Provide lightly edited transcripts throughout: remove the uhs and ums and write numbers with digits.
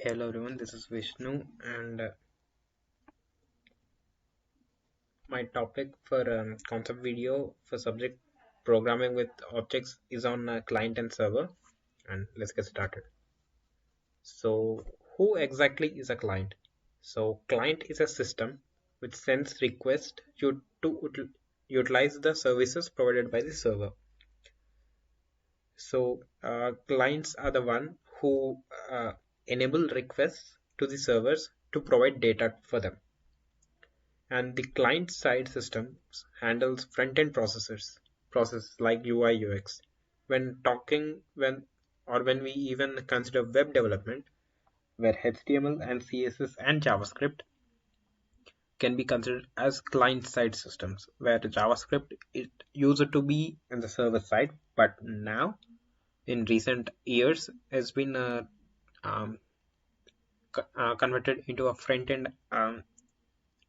Hello everyone, this is Vishnu, and my topic for concept video for subject programming with objects is on client and server. And let's get started. So, who exactly is a client? So, client is a system which sends requests to utilize the services provided by the server. So, clients are the one who enable requests to the servers to provide data for them, and the client-side systems handles front-end process like UI UX. When talking when we even consider web development, where HTML and CSS and JavaScript can be considered as client-side systems, where JavaScript it used to be in the server side, but now in recent years has been um, converted into a front-end,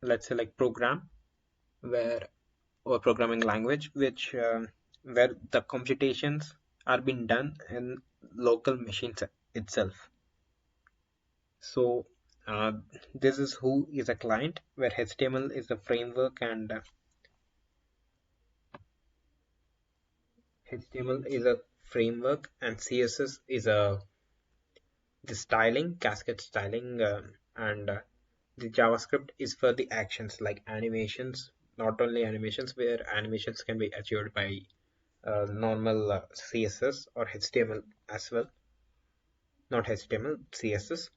let's say like program, where or programming language which where the computations are being done in local machines itself. So this is who is a client, where HTML is the framework, and HTML is a framework, and CSS is a the styling, cascade styling, and the JavaScript is for the actions like animations. Not only animations, where animations can be achieved by normal CSS or HTML as well. Not HTML, CSS,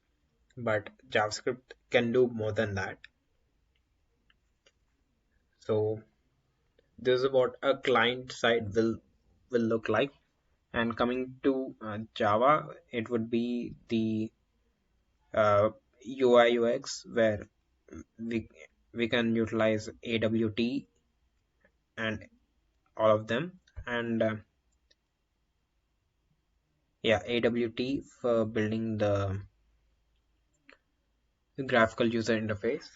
but JavaScript can do more than that. So this is what a client side will look like. And coming to Java, it would be the UI UX, where we we can utilize AWT and all of them, and yeah, AWT for building the graphical user interface.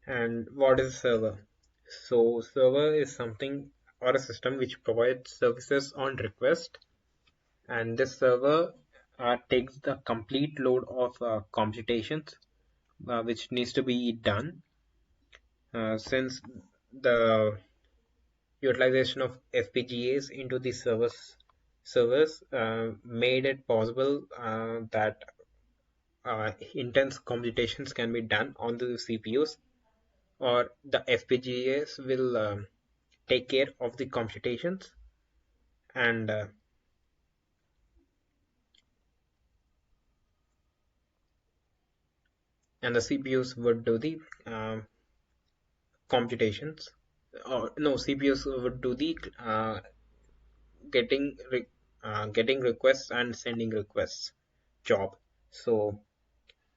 And what is a server? So server is something or a system which provides services on request, and this server takes the complete load of computations which needs to be done, since the utilization of FPGAs into the servers made it possible that intense computations can be done on the CPUs, or the FPGAs will take care of the computations, and the CPUs would do the computations, or no, CPUs would do the getting getting requests and sending requests job. So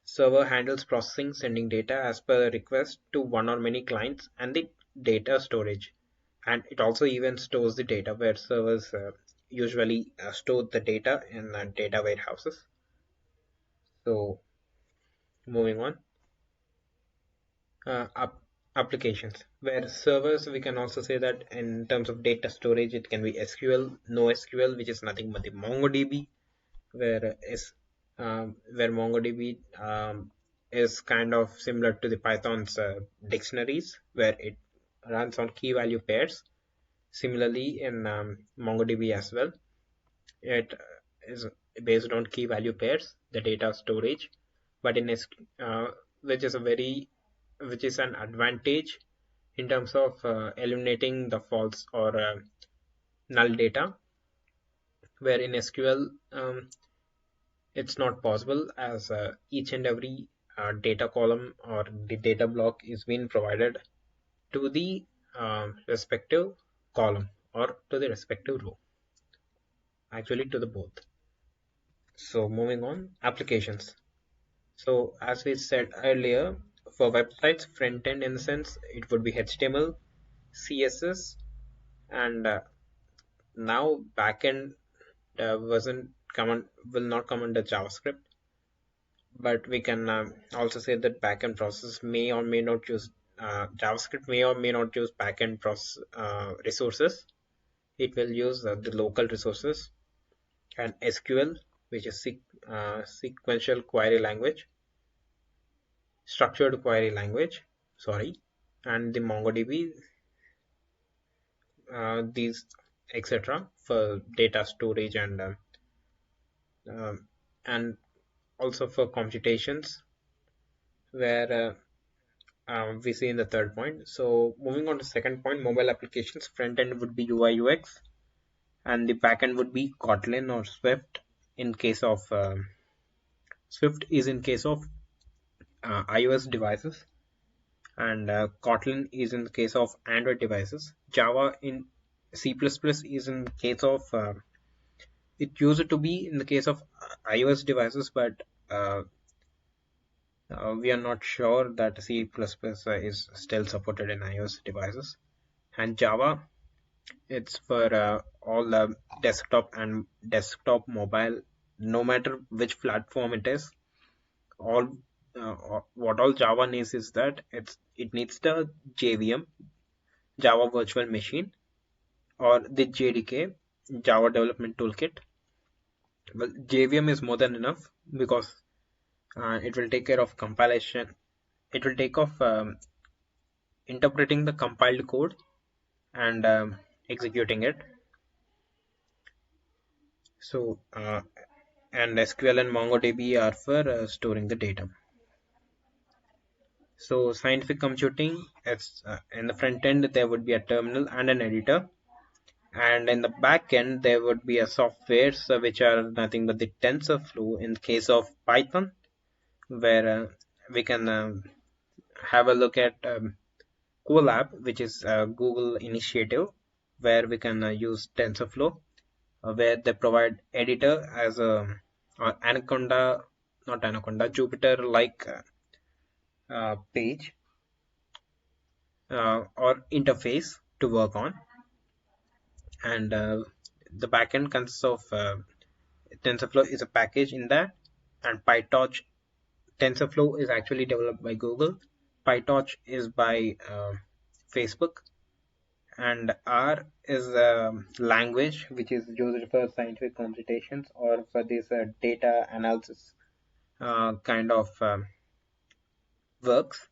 server handles processing, sending data as per request to one or many clients, and the data storage. And it also even stores the data, where servers usually store the data in data warehouses. So moving on, uh, up applications, where servers, we can also say that in terms of data storage it can be SQL, NoSQL, which is nothing but the MongoDB, where is where MongoDB is kind of similar to the Python's dictionaries, where it runs on key value pairs. Similarly, in MongoDB as well, it is based on key value pairs, the data storage. But in which is a very which is an advantage in terms of eliminating the false or null data, where in SQL it's not possible, as each and every data column or the data block is being provided to the respective column or to the respective row, actually to the both. So moving on, applications. So as we said earlier, for websites, front end, in the sense it would be HTML, CSS, and now backend wasn't come will not come under JavaScript, but we can also say that backend process may or may not use JavaScript, may or may not use backend process resources. It will use the local resources, and SQL. which is sequential query language, structured query language, sorry, and the MongoDB, these etc. for data storage um, and also for computations, where we see in the third point. So moving on to second point, mobile applications. Front end would be UI UX, and the back end would be Kotlin or Swift. In case of Swift is in case of iOS devices, and Kotlin is in the case of Android devices. Java in C++ is in the case of it used to be in the case of iOS devices, but uh, we are not sure that C++ is still supported in iOS devices. And Java, it's for all the desktop and desktop mobile, no matter which platform it is. All what all Java needs is that it needs the JVM, Java Virtual Machine, or the JDK, Java Development Toolkit. Well, JVM is more than enough because it will take care of compilation. It will take off interpreting the compiled code and executing it. So, and SQL and MongoDB are for storing the data. So, scientific computing, it's in the front end there would be a terminal and an editor, and in the back end there would be a software which are nothing but the TensorFlow in case of Python, where we can have a look at Colab, which is a Google initiative, where we can use TensorFlow, where they provide editor as a Anaconda, not Anaconda, Jupyter like page or interface to work on, and the backend consists of TensorFlow is a package in that, and PyTorch. TensorFlow is actually developed by Google. PyTorch is by Facebook, and R is a language which is used for scientific computations or for this data analysis kind of works.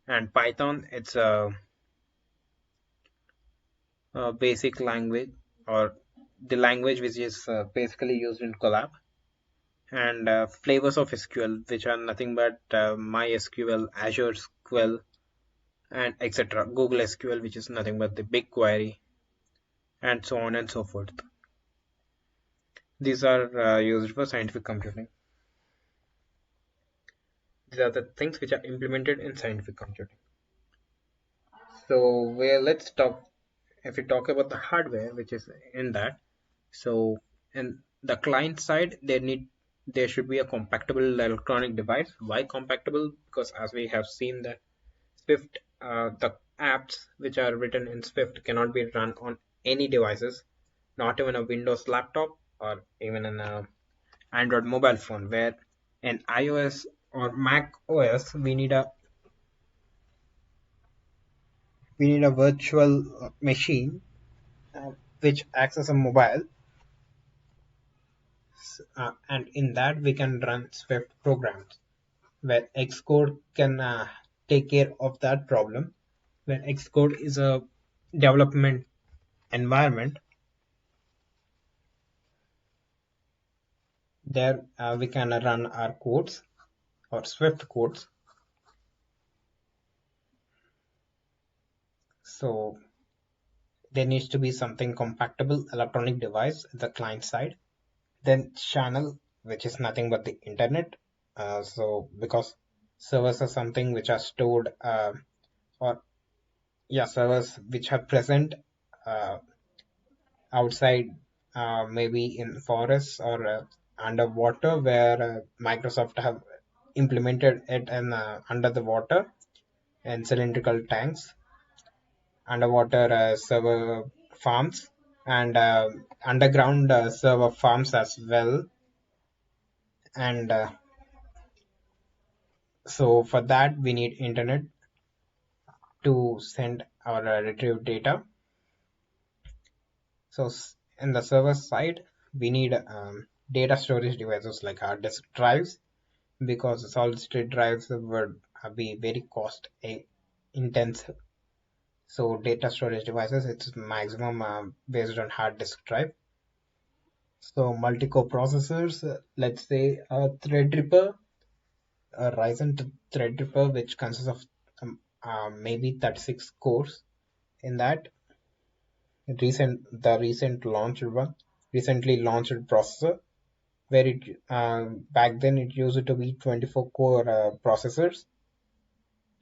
And Python, it's a basic language or the language which is basically used in Colab. And flavors of SQL, which are nothing but MySQL, Azure SQL, and etc. Google SQL, which is nothing but the BigQuery, and so on and so forth. These are used for scientific computing. These are the things which are implemented in scientific computing. So, let's talk. If we talk about the hardware, which is in that, so in the client side, there should be a compatible electronic device. Why compatible? Because as we have seen that Swift, the apps which are written in Swift cannot be run on any devices, not even a Windows laptop or even an Android mobile phone. Where in iOS or Mac OS, we need a virtual machine which acts as a mobile, and in that we can run Swift programs, where Xcode can take care of that problem. When Xcode is a development environment, there we can run our codes or Swift codes. So there needs to be something compatible electronic device at the client side. Then channel, which is nothing but the internet. So because servers are something which are stored or yeah, servers which are present uh, outside, maybe in forests or underwater, where Microsoft have implemented it in under the water and cylindrical tanks, underwater server farms, and underground server farms as well. And so for that we need internet to send or retrieve data. So in the server side we need data storage devices like hard disk drives, because solid state drives would be very cost intensive. So data storage devices, it's maximum based on hard disk drive. So multi-core processors, let's say a Threadripper, a Ryzen Threadripper, which consists of maybe 36 cores in that. The recently launched processor, where it back then it used to be 24 core processors.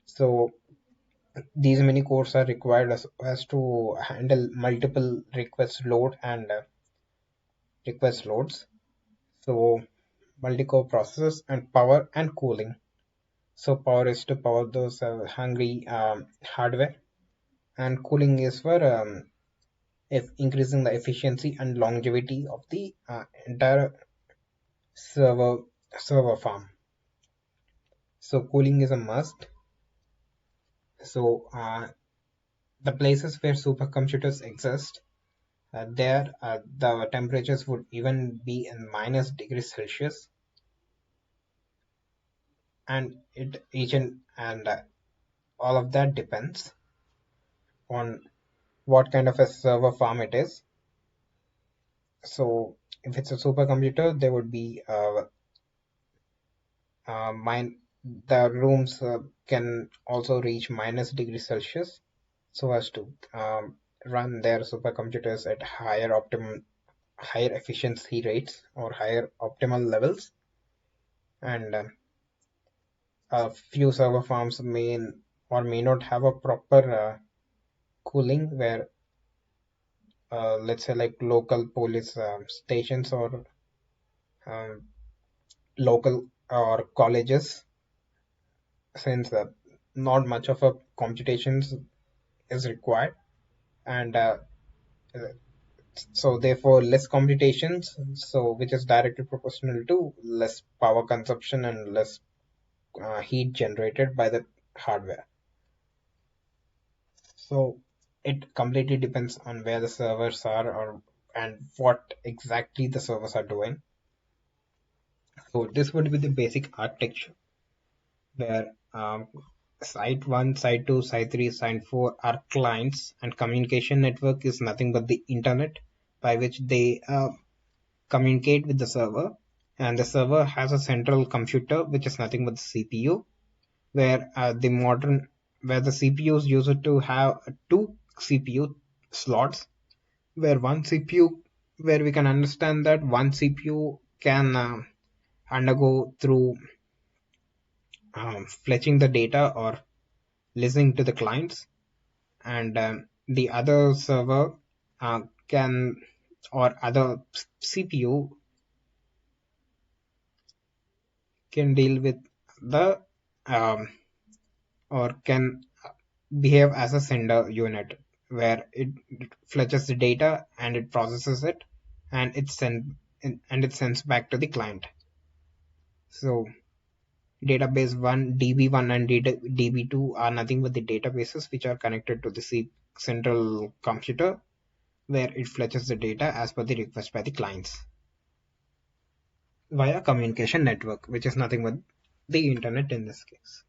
So these many cores are required as to handle multiple request loads. So multi-core processors and power and cooling. So power is to power those hungry hardware, and cooling is for if increasing the efficiency and longevity of the entire server farm. So cooling is a must. So the places where supercomputers exist, there the temperatures would even be in minus degrees Celsius, and it each and all of that depends on what kind of a server farm it is. So if it's a supercomputer, there would be mine. The rooms can also reach minus degrees Celsius, so as to run their supercomputers at higher efficiency rates or higher optimal levels. And a few server farms may or may not have a proper cooling, where let's say like local police stations or um, local or colleges, since not much of a computations is required, and so therefore less computations, so which is directly proportional to less power consumption and less heat generated by the hardware. So it completely depends on where the servers are, or and what exactly the servers are doing. So this would be the basic architecture, where site 1, site 2, site 3, site 4 are clients, and communication network is nothing but the internet by which they communicate with the server. And the server has a central computer, which is nothing but the CPU, where where the CPUs used to have two CPU slots, where one CPU, where we can understand that one CPU can undergo through fetching the data or listening to the clients, and the other server can or other CPU can deal with the um, or can behave as a sender unit, where it fetches the data and it processes it, and it sends back to the client. So database 1, DB1 and DB2 are nothing but the databases which are connected to the central computer, where it fetches the data as per the request by the clients via communication network, which is nothing but the internet in this case.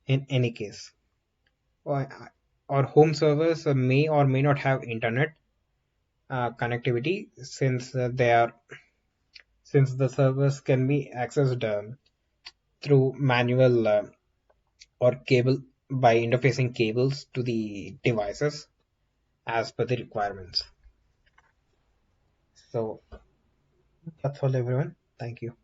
In any case, or, or home servers may or may not have internet connectivity, since the servers can be accessed through manual or cable, by interfacing cables to the devices as per the requirements. So that's all, everyone. Thank you.